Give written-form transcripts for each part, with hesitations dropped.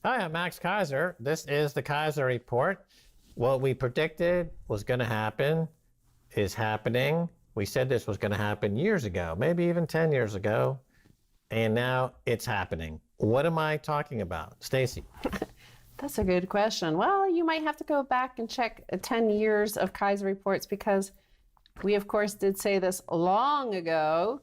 Hi, I'm Max Keiser. This is the Keiser Report. What we predicted was going to happen is happening. We said this was going to happen years ago, maybe even 10 years ago, and now it's happening. What am I talking about? Stacy? That's a good question. Well, you might have to go back and check 10 years of Keiser Reports because we, of course, did say this long ago.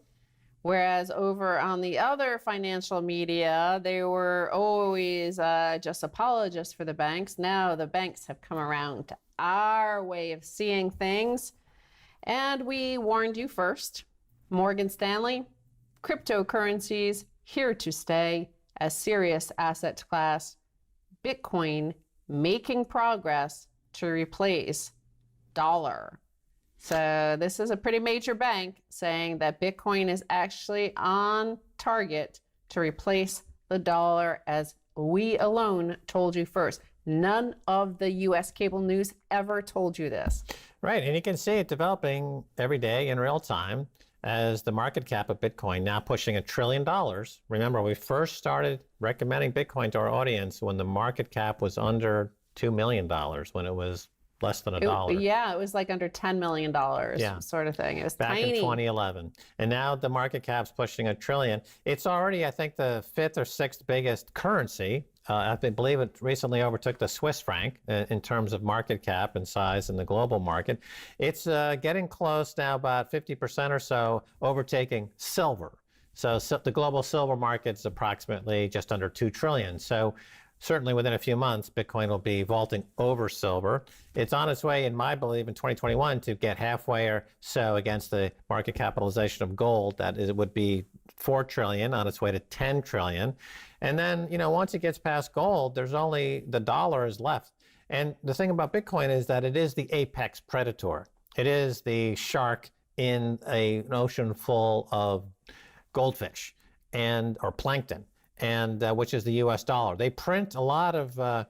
Whereas over on the other financial media, they were always just apologists for the banks. Now the banks have come around to our way of seeing things. And we warned you first. Morgan Stanley, cryptocurrencies here to stay as serious asset class. Bitcoin making progress to replace dollar. So this is a pretty major bank saying that Bitcoin is actually on target to replace the dollar, as we alone told you first. None of the U.S. cable news ever told you this. Right, and you can see it developing every day in real time as the market cap of Bitcoin now pushing $1 trillion. Remember, we first started recommending Bitcoin to our audience when the market cap was under $2 million, when it was less than $1. Yeah, it was like under $10 million sort of thing. It was back tiny. in 2011. And now the market cap's pushing $1 trillion. It's already, I think, the fifth or sixth biggest currency. I believe it recently overtook the Swiss franc in terms of market cap and size in the global market. It's getting close now, about 50% or so, overtaking silver. So the global silver market's approximately just under $2 trillion. So certainly within a few months, Bitcoin will be vaulting over silver. It's on its way, in my belief, in 2021 to get halfway or so against the market capitalization of gold. That is, it would be $4 trillion, on its way to $10 trillion. And then, once it gets past gold, there's only the dollar is left. And the thing about Bitcoin is that it is the apex predator. It is the shark in an ocean full of goldfish or plankton. And which is the U.S. dollar. They print a lot of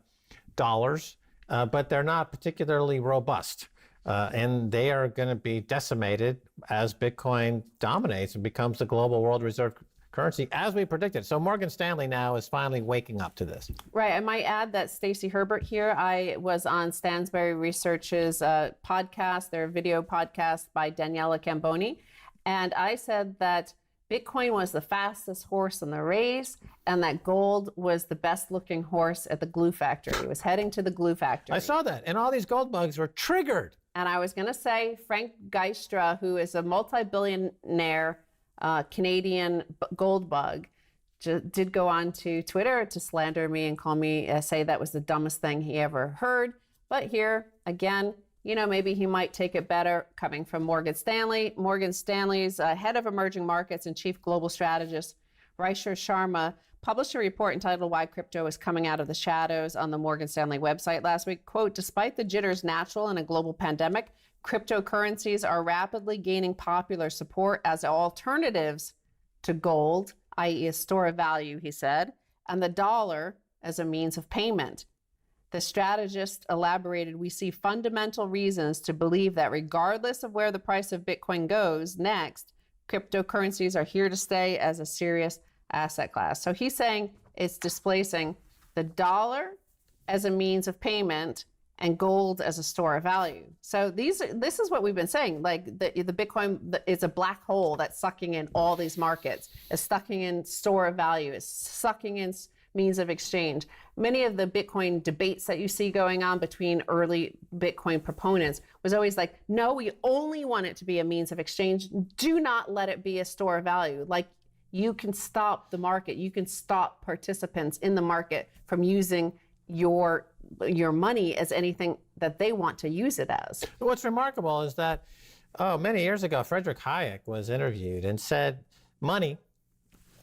dollars, but they're not particularly robust. And they are going to be decimated as Bitcoin dominates and becomes the global world reserve currency, as we predicted. So Morgan Stanley now is finally waking up to this. Right. I might add that Stacy Herbert here, I was on Stansberry Research's podcast, their video podcast by Daniela Camboni. And I said that Bitcoin was the fastest horse in the race, and that gold was the best looking horse at the glue factory. It was heading to the glue factory. I saw that, and all these gold bugs were triggered. And I was going to say Frank Geistra, who is a multi-billionaire Canadian gold bug, did go on to Twitter to slander me and call me, say that was the dumbest thing he ever heard. But here, again, maybe he might take it better coming from Morgan Stanley. Morgan Stanley's head of emerging markets and chief global strategist, Raishar Sharma, published a report entitled Why Crypto is Coming Out of the Shadows on the Morgan Stanley website last week. Quote, despite the jitters natural in a global pandemic, cryptocurrencies are rapidly gaining popular support as alternatives to gold, i.e. a store of value, he said, and the dollar as a means of payment. The strategist elaborated, we see fundamental reasons to believe that regardless of where the price of Bitcoin goes next, cryptocurrencies are here to stay as a serious asset class. So he's saying it's displacing the dollar as a means of payment and gold as a store of value. So this is what we've been saying, like the Bitcoin is a black hole that's sucking in all these markets. It's sucking in store of value. It's sucking in means of exchange. Many of the Bitcoin debates that you see going on between early Bitcoin proponents was always like, no, we only want it to be a means of exchange. Do not let it be a store of value. Like, you can stop the market. You can stop participants in the market from using your money as anything that they want to use it as. What's remarkable is that, many years ago, Friedrich Hayek was interviewed and said money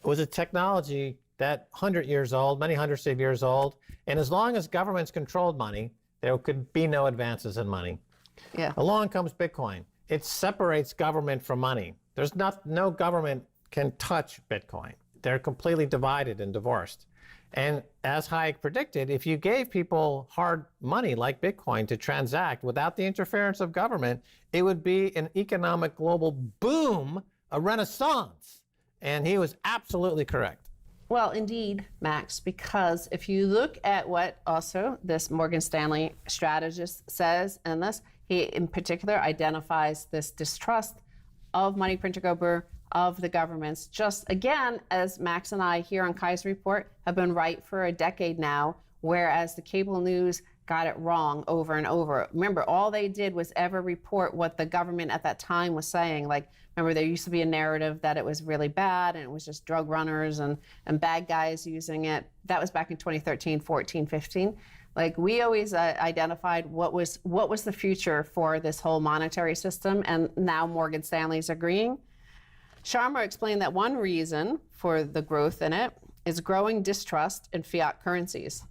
was a technology that 100 years old, many hundreds of years old, and as long as governments controlled money, there could be no advances in money. Yeah. Along comes Bitcoin. It separates government from money. There's no government can touch Bitcoin. They're completely divided and divorced. And as Hayek predicted, if you gave people hard money like Bitcoin to transact without the interference of government, it would be an economic global boom, a renaissance. And he was absolutely correct. Well, indeed, Max, because if you look at what also this Morgan Stanley strategist says in this, he in particular identifies this distrust of money printer gopher, of the governments, just again, as Max and I here on Keiser Report have been right for a decade now, whereas the cable news got it wrong over and over. Remember, all they did was ever report what the government at that time was saying. Like, remember, there used to be a narrative that it was really bad and it was just drug runners and bad guys using it. That was back in 2013, 14, 15. Like, we always identified what was the future for this whole monetary system, and now Morgan Stanley's agreeing. Sharma explained that one reason for the growth in it is growing distrust in fiat currencies,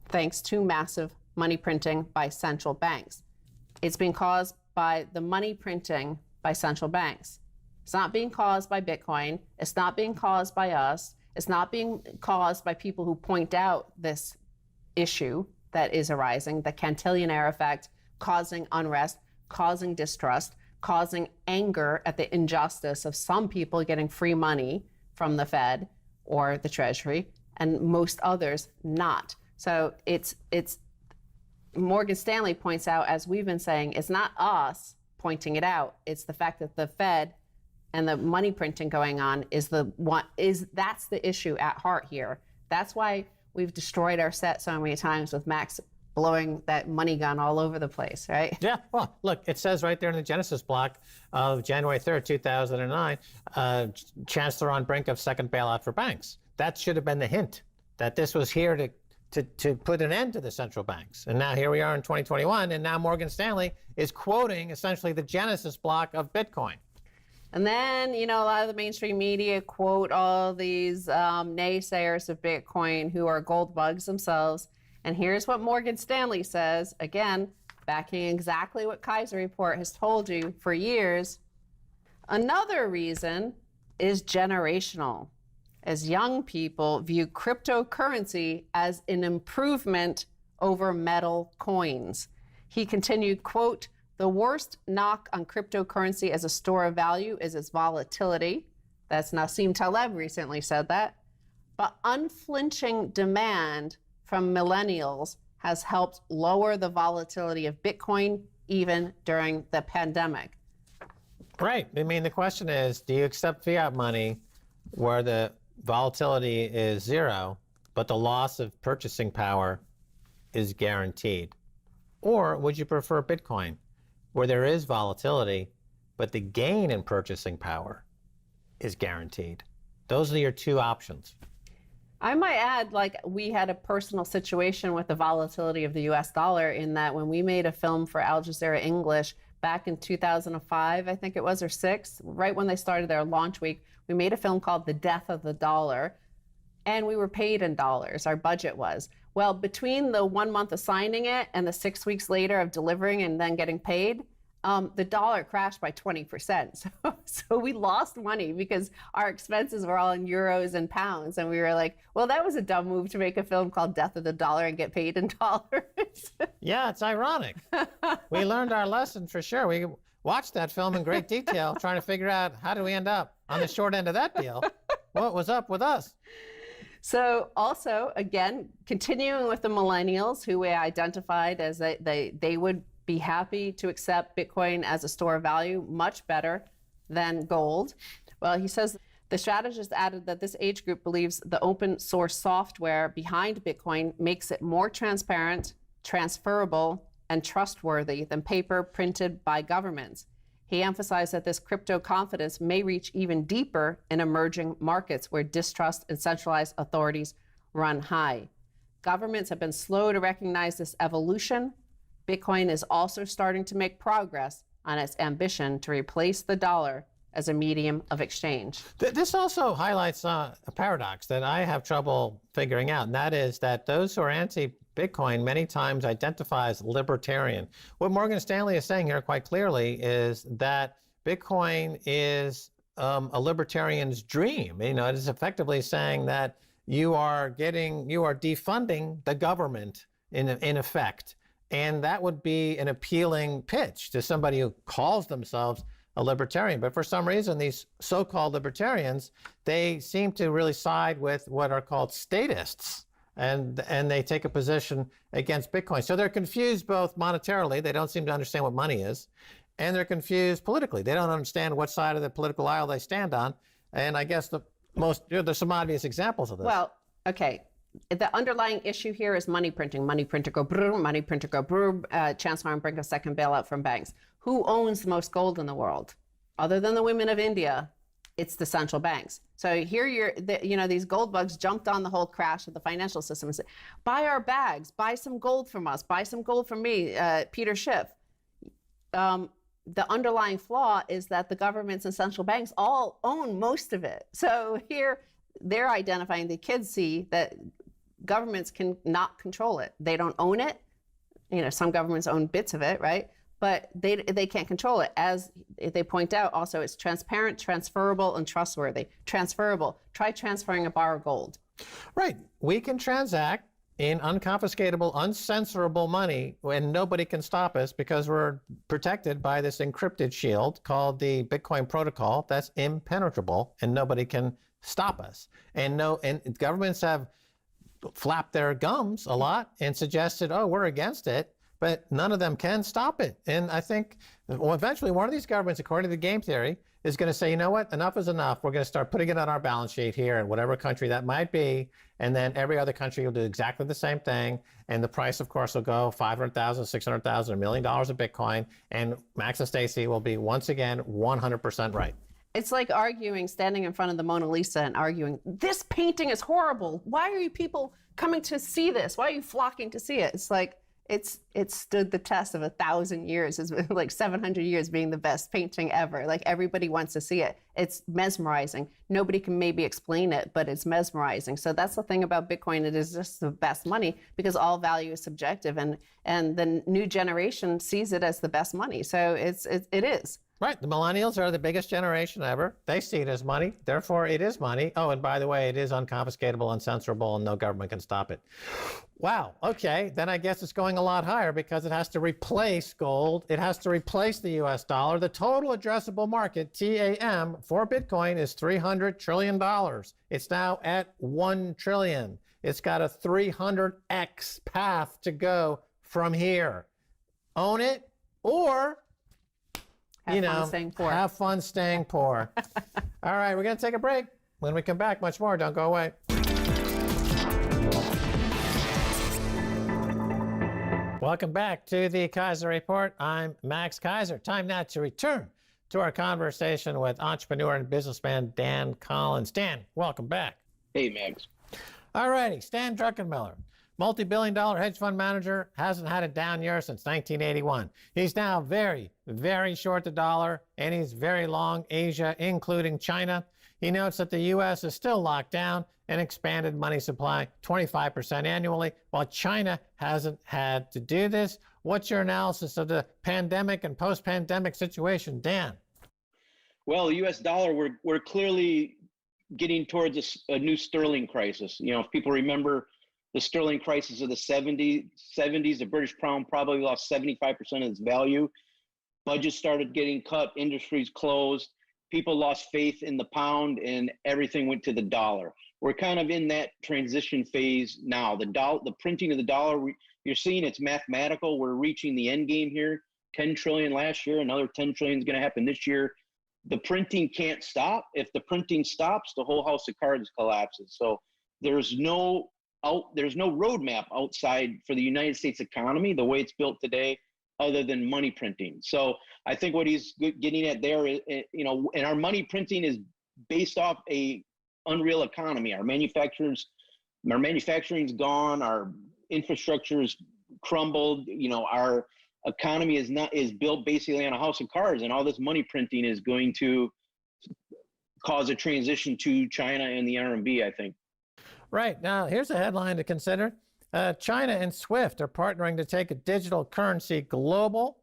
thanks to massive money printing by central banks. It's being caused by the money printing by central banks. It's not being caused by Bitcoin. It's not being caused by us. It's not being caused by people who point out this issue that is arising, the cantillionaire effect, causing unrest, causing distrust, causing anger at the injustice of some people getting free money from the Fed or the Treasury, and most others not. So it's Morgan Stanley points out, as we've been saying, it's not us pointing it out. It's the fact that the Fed and the money printing going on that's the issue at heart here. That's why we've destroyed our set so many times with Max blowing that money gun all over the place, right? Yeah, well, look, it says right there in the Genesis block of January 3rd, 2009, Chancellor on brink of second bailout for banks. That should have been the hint that this was here to put an end to the central banks. And now here we are in 2021, and now Morgan Stanley is quoting essentially the Genesis block of Bitcoin. And then, a lot of the mainstream media quote all these naysayers of Bitcoin who are gold bugs themselves. And here's what Morgan Stanley says, again, backing exactly what Keiser Report has told you for years. Another reason is generational, as young people view cryptocurrency as an improvement over metal coins. He continued, quote, "The worst knock on cryptocurrency as a store of value is its volatility." That's Nassim Taleb recently said that. But unflinching demand from millennials has helped lower the volatility of Bitcoin even during the pandemic. Right. I mean, the question is, do you accept fiat money where the volatility is zero, but the loss of purchasing power is guaranteed? Or would you prefer Bitcoin, where there is volatility, but the gain in purchasing power is guaranteed? Those are your two options. I might add, we had a personal situation with the volatility of the US dollar, in that when we made a film for Al Jazeera English back in 2005, I think it was, or 6, right when they started their launch week, we made a film called The Death of the Dollar, and we were paid in dollars, our budget was. Well, between the 1 month of signing it and the 6 weeks later of delivering and then getting paid, the dollar crashed by 20%. So we lost money because our expenses were all in euros and pounds. And we were like, well, that was a dumb move to make a film called Death of the Dollar and get paid in dollars. Yeah, it's ironic. We learned our lesson for sure. We watched that film in great detail, trying to figure out how do we end up on the short end of that deal. What was up with us? So also, again, continuing with the millennials who we identified as they would be happy to accept Bitcoin as a store of value much better than gold. Well, he says the strategist added that this age group believes the open source software behind Bitcoin makes it more transparent, transferable, and trustworthy than paper printed by governments. He emphasized that this crypto confidence may reach even deeper in emerging markets where distrust and centralized authorities run high. Governments have been slow to recognize this evolution. Bitcoin is also starting to make progress on its ambition to replace the dollar as a medium of exchange. This also highlights a paradox that I have trouble figuring out, and that is that those who are anti-Bitcoin many times identify as libertarian. What Morgan Stanley is saying here quite clearly is that Bitcoin is a libertarian's dream. It is effectively saying that you are defunding the government in effect. And that would be an appealing pitch to somebody who calls themselves a libertarian. But for some reason, these so-called libertarians, they seem to really side with what are called statists. And they take a position against Bitcoin. So they're confused both monetarily. They don't seem to understand what money is. And they're confused politically. They don't understand what side of the political aisle they stand on. And I guess there's some obvious examples of this. Well, okay. The underlying issue here is money printing. Money printer go boom, money printer go boom. Chancellor on brink of second bailout from banks. Who owns the most gold in the world? Other than the women of India, it's the central banks. So here these gold bugs jumped on the whole crash of the financial system and said, buy our bags, buy some gold from us, buy some gold from me, Peter Schiff. The underlying flaw is that the governments and central banks all own most of it. So here they're identifying, the kids see that governments can not control it. They don't own it. Some governments own bits of it, right? But they can't control it. As they point out, also, it's transparent, transferable, and trustworthy. Transferable. Try transferring a bar of gold. Right. We can transact in unconfiscatable, uncensorable money and nobody can stop us because we're protected by this encrypted shield called the Bitcoin protocol that's impenetrable and nobody can stop us. And governments have flapped their gums a lot and suggested, oh, we're against it. But none of them can stop it. And I think, eventually one of these governments, according to the game theory, is going to say, you know what, enough is enough. We're going to start putting it on our balance sheet here in whatever country that might be. And then every other country will do exactly the same thing. And the price, of course, will go $500,000, $600,000, $1 million of Bitcoin. And Max and Stacy will be, once again, 100% right. It's like standing in front of the Mona Lisa and arguing, this painting is horrible. Why are you people coming to see this? Why are you flocking to see it? It's like, it stood the test of 1,000 years. It's like 700 years being the best painting ever. Like everybody wants to see it. It's mesmerizing. Nobody can maybe explain it, but it's mesmerizing. So that's the thing about Bitcoin. It is just the best money because all value is subjective, and the new generation sees it as the best money. So it is. Right. The millennials are the biggest generation ever. They see it as money. Therefore, it is money. Oh, and by the way, it is unconfiscatable, uncensorable, and no government can stop it. Wow. Okay. Then I guess it's going a lot higher because it has to replace gold. It has to replace the U.S. dollar. The total addressable market, TAM, for Bitcoin is $300 trillion. It's now at $1 trillion. It's got a 300x path to go from here. Own it or... Have fun staying poor. Have fun staying poor. All right, we're going to take a break. When we come back, much more. Don't go away. Welcome back to the Keiser Report. I'm Max Keiser. Time now to return to our conversation with entrepreneur and businessman Dan Collins. Dan, welcome back. Hey, Max. All righty, Stan Druckenmiller. Multi-billion-dollar hedge fund manager, hasn't had a down year since 1981. He's now very, very short the dollar, and he's very long Asia, including China. He notes that the U.S. is still locked down and expanded money supply 25% annually, while China hasn't had to do this. What's your analysis of the pandemic and post-pandemic situation, Dan? Well, the U.S. dollar, we're clearly getting towards a new sterling crisis. If people remember the sterling crisis of the 70s, the British pound probably lost 75% of its value. Budgets started getting cut, industries closed, people lost faith in the pound, and everything went to the dollar. We're kind of in that transition phase now. The printing of the dollar, you're seeing it's mathematical. We're reaching the end game here. 10 trillion last year, another 10 trillion is going to happen this year. The printing can't stop. If the printing stops, the whole house of cards collapses. So there's no roadmap outside for the United States economy, the way it's built today, other than money printing. So I think what he's getting at there is, and our money printing is based off a unreal economy. Our manufacturing's gone, our infrastructure's crumbled, our economy is built basically on a house of cards, and all this money printing is going to cause a transition to China and the RMB, I think. Right. Now, here's a headline to consider. China and SWIFT are partnering to take a digital currency global.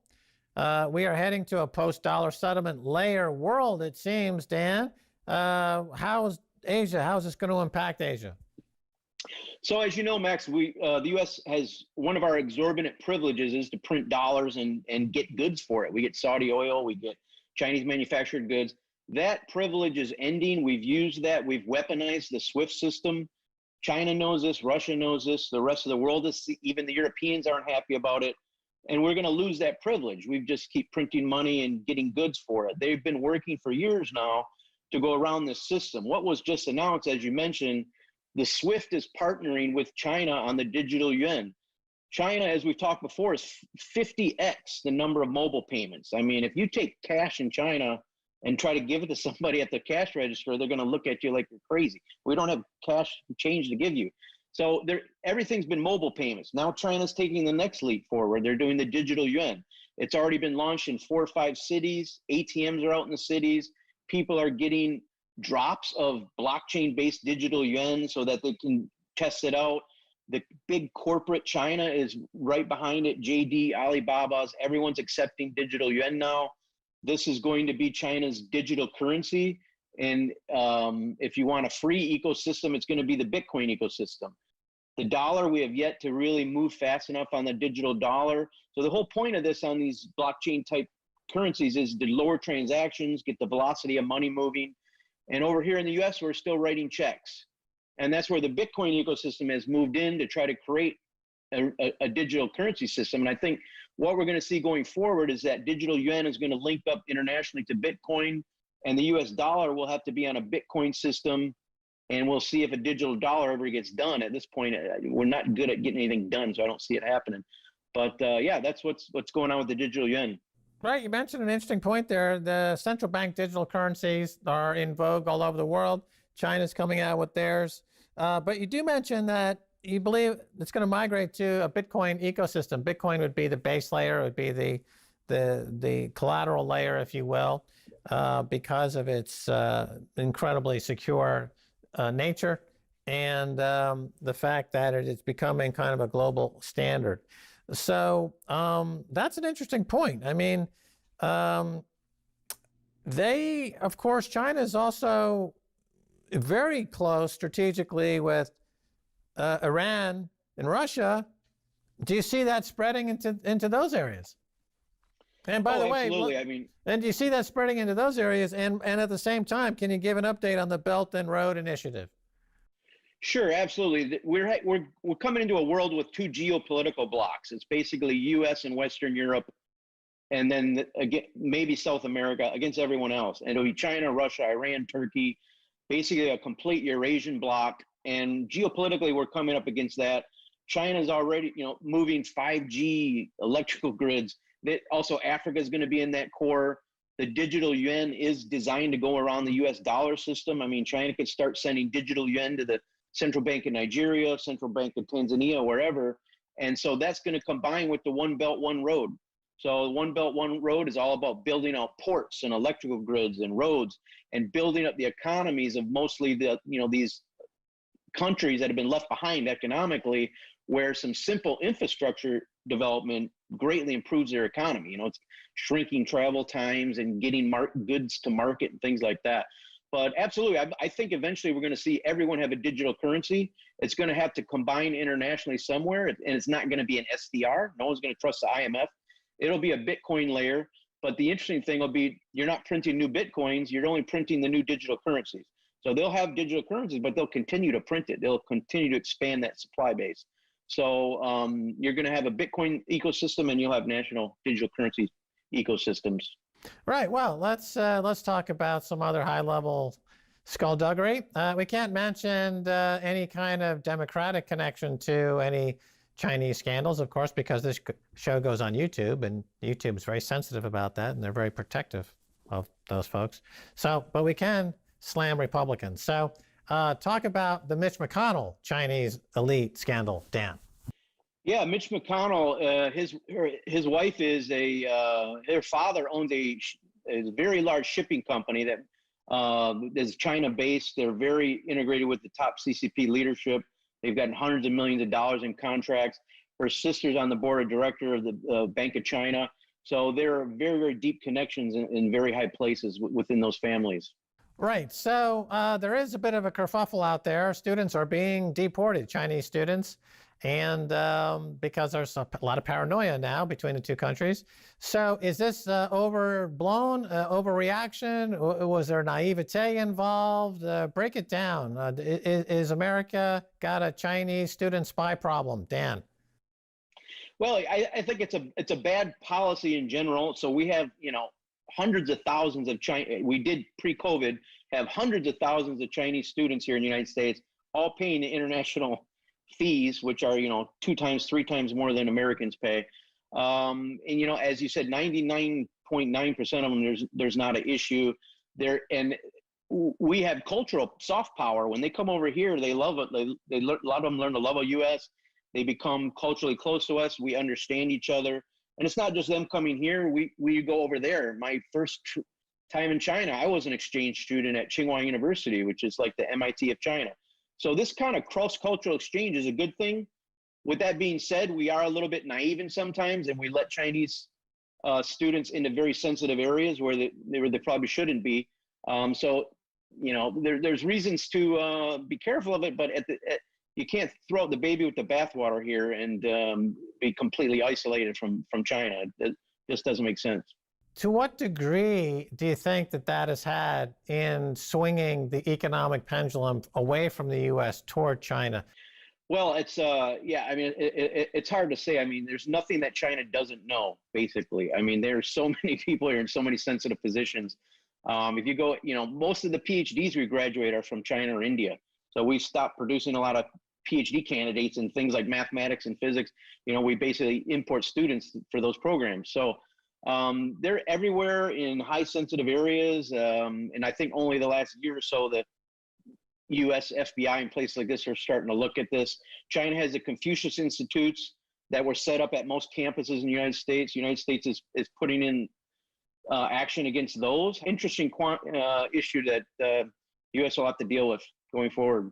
We are heading to a post-dollar settlement layer world, it seems, Dan. How's Asia? How's this going to impact Asia? So as you know, Max, the U.S. has one of our exorbitant privileges is to print dollars and get goods for it. We get Saudi oil, we get Chinese manufactured goods. That privilege is ending. We've used that. We've weaponized the SWIFT system. China knows this. Russia knows this. The rest of the world is, even the Europeans aren't happy about it. And we're going to lose that privilege. We just keep printing money and getting goods for it. They've been working for years now to go around this system. What was just announced, as you mentioned, the SWIFT is partnering with China on the digital yuan. China, as we've talked before, is 50x the number of mobile payments. I mean, if you take cash in China and try to give it to somebody at the cash register, they're going to look at you like you're crazy. We don't have cash change to give you. So everything's been mobile payments. Now China's taking the next leap forward. They're doing the digital yuan. It's already been launched in 4 or 5 cities. ATMs are out in the cities. People are getting drops of blockchain-based digital yuan so that they can test it out. The big corporate China is right behind it. JD, Alibaba's, everyone's accepting digital yuan now. This is going to be China's digital currency. And if you want a free ecosystem, it's going to be the Bitcoin ecosystem. The dollar, we have yet to really move fast enough on the digital dollar. So the whole point of this on these blockchain type currencies is to lower transactions, get the velocity of money moving. And over here in the US, we're still writing checks. And that's where the Bitcoin ecosystem has moved in to try to create a digital currency system. And I think what we're going to see going forward is that digital yuan is going to link up internationally to Bitcoin, and the US dollar will have to be on a Bitcoin system. And we'll see if a digital dollar ever gets done. At this point, we're not good at getting anything done, so I don't see it happening. But yeah, that's what's going on with the digital yuan. Right, you mentioned an interesting point there. The central bank digital currencies are in vogue all over the world. China's coming out with theirs. But you do mention that you believe it's going to migrate to a Bitcoin ecosystem. Bitcoin would be the base layer, it would be the collateral layer, if you will, because of its incredibly secure nature and the fact that it is becoming kind of a global standard. So that's an interesting point. I mean, of course, China is also very close strategically with Iran and Russia. Do you see that spreading into those areas? And by the way, absolutely. I mean, and do you see that spreading into those areas? And at the same time, can you give an update on the Belt and Road Initiative? Sure, absolutely. We're coming into a world with 2 geopolitical blocks. It's basically U.S. and Western Europe, and then again maybe South America against everyone else. And it'll be China, Russia, Iran, Turkey, basically a complete Eurasian bloc. And geopolitically, we're coming up against that. China's already, moving 5G electrical grids. That also Africa is going to be in that core. The digital yuan is designed to go around the U.S. dollar system. I mean, China could start sending digital yuan to the central bank in Nigeria, central bank in Tanzania, wherever. And so that's going to combine with the One Belt, One Road. So One Belt, One Road is all about building out ports and electrical grids and roads and building up the economies of mostly these countries that have been left behind economically, where some simple infrastructure development greatly improves their economy. It's shrinking travel times and getting goods to market and things like that. But absolutely, I think eventually we're going to see everyone have a digital currency. It's going to have to combine internationally somewhere, and it's not going to be an SDR. No one's going to trust the IMF. It'll be a Bitcoin layer. But the interesting thing will be you're not printing new Bitcoins. You're only printing the new digital currencies. So they'll have digital currencies, but they'll continue to print it. They'll continue to expand that supply base. So you're going to have a Bitcoin ecosystem, and you'll have national digital currency ecosystems. Right. Well, let's talk about some other high-level skullduggery. We can't mention any kind of democratic connection to any Chinese scandals, of course, because this show goes on YouTube, and YouTube is very sensitive about that, and they're very protective of those folks. So, but we can slam Republicans. So, talk about the Mitch McConnell Chinese elite scandal, Dan. Yeah, Mitch McConnell, his wife is their father owns a very large shipping company that is China-based. They're very integrated with the top CCP leadership. They've gotten hundreds of millions of dollars in contracts. Her sister's on the board of director of the Bank of China. So there are very, very deep connections in very high places within those families. Right. So there is a bit of a kerfuffle out there. Students are being deported, Chinese students. and because there's a lot of paranoia now between the two countries. So is this overblown, overreaction? Was there naivete involved? Break it down. Is America got a Chinese student spy problem, Dan? Well, I think it's a bad policy in general. So we have, hundreds of thousands of we did pre-COVID have hundreds of thousands of Chinese students here in the United States, all paying the international fees, which are, 2 times, 3 times more than Americans pay. And, as you said, 99.9% of them, there's not an issue there. And we have cultural soft power. When they come over here, they love it. A lot of them learn to love the U.S. They become culturally close to us. We understand each other. And it's not just them coming here. We go over there. My first time in China, I was an exchange student at Tsinghua University, which is like the MIT of China. So this kind of cross-cultural exchange is a good thing. With that being said, we are a little bit naive in sometimes, and we let Chinese students into very sensitive areas where they probably shouldn't be. So, there's reasons to be careful of it, but you can't throw out the baby with the bathwater here and be completely isolated from China. It just doesn't make sense. To what degree do you think that has had in swinging the economic pendulum away from the U.S. toward China? Well, it's it's hard to say. I mean, there's nothing that China doesn't know, basically. I mean, there's so many people here in so many sensitive positions. If you go, most of the PhDs we graduate are from China or India. So we stopped producing a lot of PhD candidates in things like mathematics and physics. We basically import students for those programs. So they're everywhere in high sensitive areas. And I think only the last year or so the US FBI and places like this are starting to look at this. China has the Confucius Institutes that were set up at most campuses in the United States. The United States is putting in action against those. Interesting issue that the US will have to deal with going forward.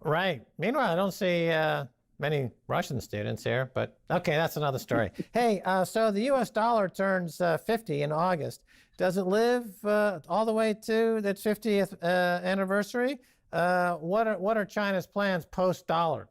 Right. Meanwhile, I don't see many Russian students here, but okay, that's another story. Hey, so the U.S. dollar turns 50 in August. Does it live all the way to its 50th anniversary? What are China's plans post-dollar?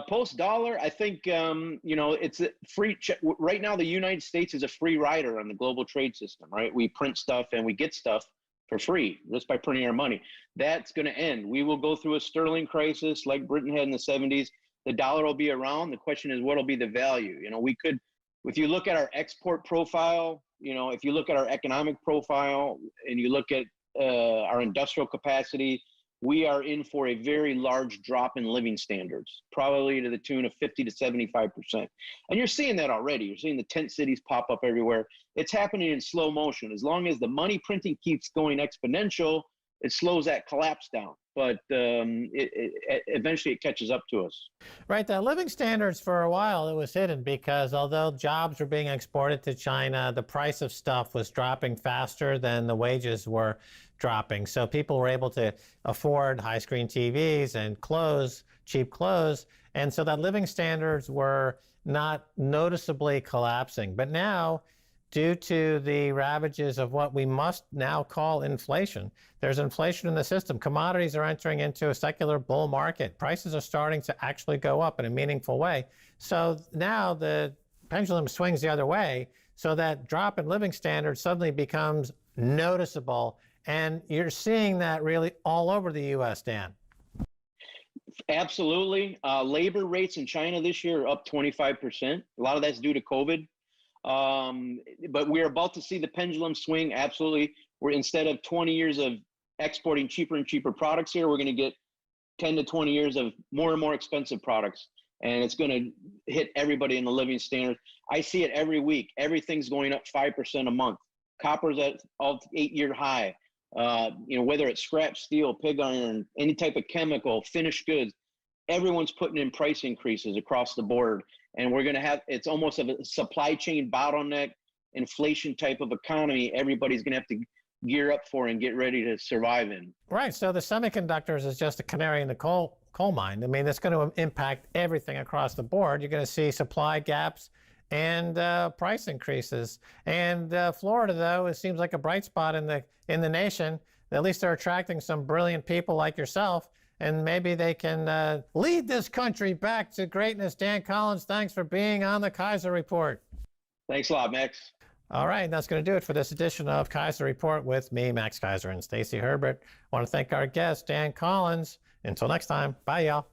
Post-dollar, I think, it's a free. Right now, the United States is a free rider on the global trade system, right? We print stuff and we get stuff for free just by printing our money. That's going to end. We will go through a sterling crisis like Britain had in the 70s. The dollar will be around. The question is, what will be the value? We could, if you look at our export profile, if you look at our economic profile and you look at our industrial capacity, we are in for a very large drop in living standards, probably to the tune of 50 to 75%. And you're seeing that already. You're seeing the tent cities pop up everywhere. It's happening in slow motion. As long as the money printing keeps going exponential, it slows that collapse down. But eventually it catches up to us. Right. The living standards for a while, it was hidden because although jobs were being exported to China, the price of stuff was dropping faster than the wages were dropping. So people were able to afford high-screen TVs and clothes, cheap clothes. And so that living standards were not noticeably collapsing. But now, due to the ravages of what we must now call inflation, there's inflation in the system. Commodities are entering into a secular bull market. Prices are starting to actually go up in a meaningful way. So now the pendulum swings the other way. So that drop in living standards suddenly becomes noticeable. And you're seeing that really all over the U.S., Dan. Absolutely. Labor rates in China this year are up 25%. A lot of that's due to COVID. But we're about to see the pendulum swing. Absolutely. We're, instead of 20 years of exporting cheaper and cheaper products here, we're going to get 10 to 20 years of more and more expensive products. And it's going to hit everybody in the living standard. I see it every week. Everything's going up 5% a month. Copper's at all 8-year high. Whether it's scrap steel, pig iron, any type of chemical, finished goods, everyone's putting in price increases across the board. And we're going to have, it's almost a supply chain bottleneck, inflation type of economy everybody's going to have to gear up for and get ready to survive in. Right. So the semiconductors is just a canary in the coal mine. I mean, it's going to impact everything across the board. You're going to see supply gaps and price increases. And Florida, though, it seems like a bright spot in the nation. At least they're attracting some brilliant people like yourself. and maybe they can lead this country back to greatness. Dan Collins, thanks for being on the Keiser Report. Thanks a lot, Max. All right, that's going to do it for this edition of Keiser Report with me, Max Keiser, and Stacy Herbert. I want to thank our guest, Dan Collins. Until next time, bye, y'all.